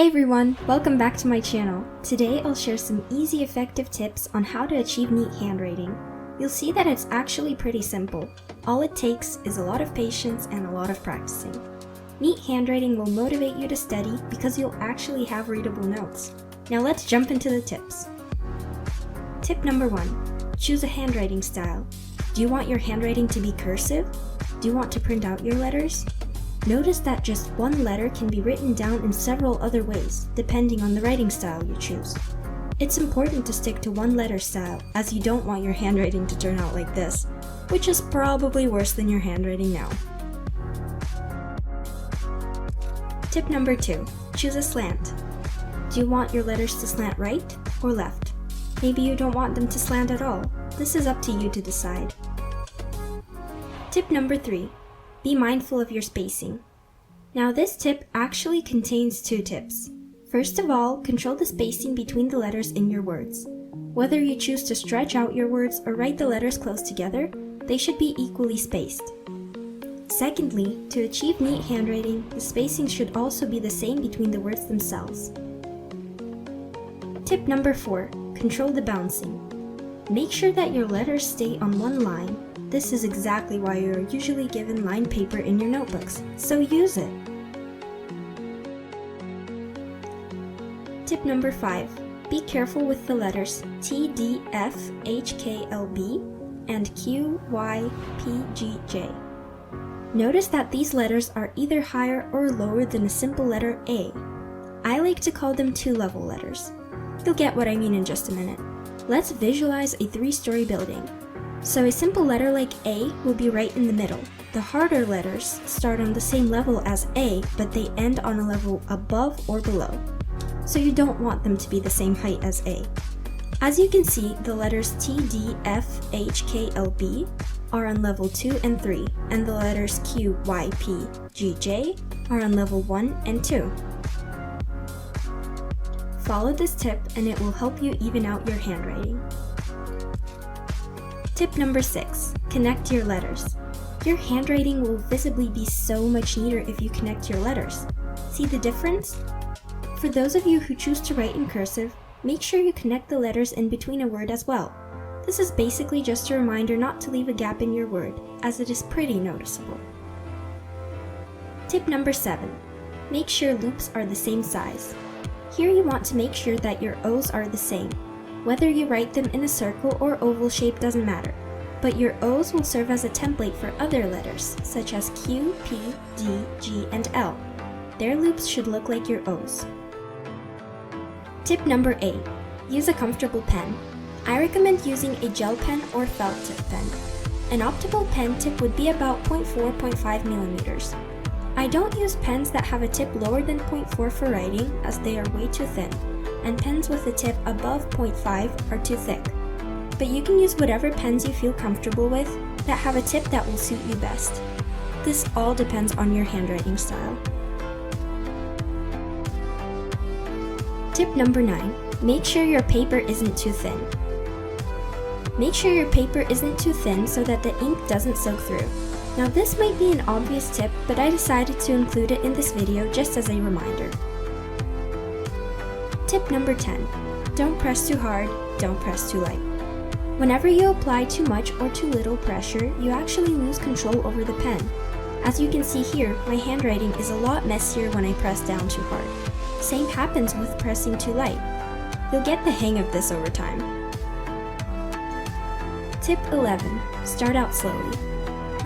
Hey everyone, welcome back to my channel. Today I'll share some easy, effective tips on how to achieve neat handwriting. You'll see that it's actually pretty simple. All it takes is a lot of patience and a lot of practicing. Neat handwriting will motivate you to study because you'll actually have readable notes. Now let's jump into the tips. Tip number 1. Choose a handwriting style. Do you want your handwriting to be cursive? Do you want to print out your letters? Notice that just one letter can be written down in several other ways, depending on the writing style you choose. It's important to stick to one letter style, as you don't want your handwriting to turn out like this, which is probably worse than your handwriting now. Tip number 2. Choose a slant. Do you want your letters to slant right or left? Maybe you don't want them to slant at all. This is up to you to decide. Tip number 3. Be mindful of your spacing. Now this tip actually contains 2 tips. First of all, control the spacing between the letters in your words. Whether you choose to stretch out your words or write the letters close together, they should be equally spaced. Secondly, to achieve neat handwriting, the spacing should also be the same between the words themselves. Tip number 4. Control the bouncing. Make sure that your letters stay on one line. This is exactly why you are usually given lined paper in your notebooks, so use it. Tip number 5. Be careful with the letters TDFHKLB and QYPGJ. Notice that these letters are either higher or lower than a simple letter A. I like to call them 2-level letters. You'll get what I mean in just a minute. Let's visualize a 3-story building. So a simple letter like A will be right in the middle. The harder letters start on the same level as A, but they end on a level above or below. So you don't want them to be the same height as A. As you can see, the letters T, D, F, H, K, L, B are on level 2 and 3, and the letters Q, Y, P, G, J are on level 1 and 2. Follow this tip and it will help you even out your handwriting. Tip number 6. Connect your letters. Your handwriting will visibly be so much neater if you connect your letters. See the difference? For those of you who choose to write in cursive, make sure you connect the letters in between a word as well. This is basically just a reminder not to leave a gap in your word, as it is pretty noticeable. Tip number 7. Make sure loops are the same size. Here you want to make sure that your O's are the same. Whether you write them in a circle or oval shape doesn't matter, but your O's will serve as a template for other letters, such as Q, P, D, G, and L. Their loops should look like your O's. Tip number 8. Use a comfortable pen. I recommend using a gel pen or felt tip pen. An optimal pen tip would be about 0.4-0.5 millimeters. I don't use pens that have a tip lower than 0.4 for writing, as they are way too thin, and pens with a tip above 0.5 are too thick. But you can use whatever pens you feel comfortable with that have a tip that will suit you best. This all depends on your handwriting style. Tip number 9. Make sure your paper isn't too thin. Make sure your paper isn't too thin so that the ink doesn't soak through. Now this might be an obvious tip, but I decided to include it in this video just as a reminder. Tip number 10. Don't press too hard, don't press too light. Whenever you apply too much or too little pressure, you actually lose control over the pen. As you can see here, my handwriting is a lot messier when I press down too hard. Same happens with pressing too light. You'll get the hang of this over time. Tip 11. Start out slowly.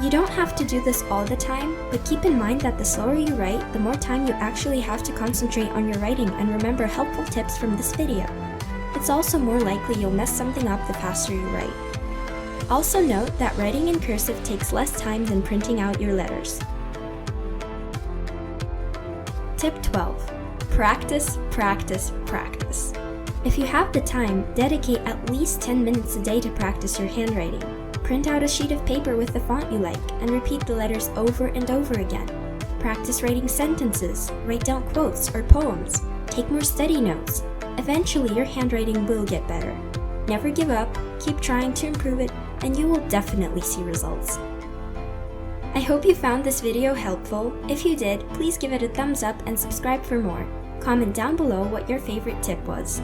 You don't have to do this all the time, but keep in mind that the slower you write, the more time you actually have to concentrate on your writing and remember helpful tips from this video. It's also more likely you'll mess something up the faster you write. Also note that writing in cursive takes less time than printing out your letters. Tip 12. Practice, practice, practice. If you have the time, dedicate at least 10 minutes a day to practice your handwriting. Print out a sheet of paper with the font you like and repeat the letters over and over again. Practice writing sentences, write down quotes or poems, take more study notes. Eventually your handwriting will get better. Never give up, keep trying to improve it, and you will definitely see results. I hope you found this video helpful. If you did, please give it a thumbs up and subscribe for more. Comment down below what your favorite tip was.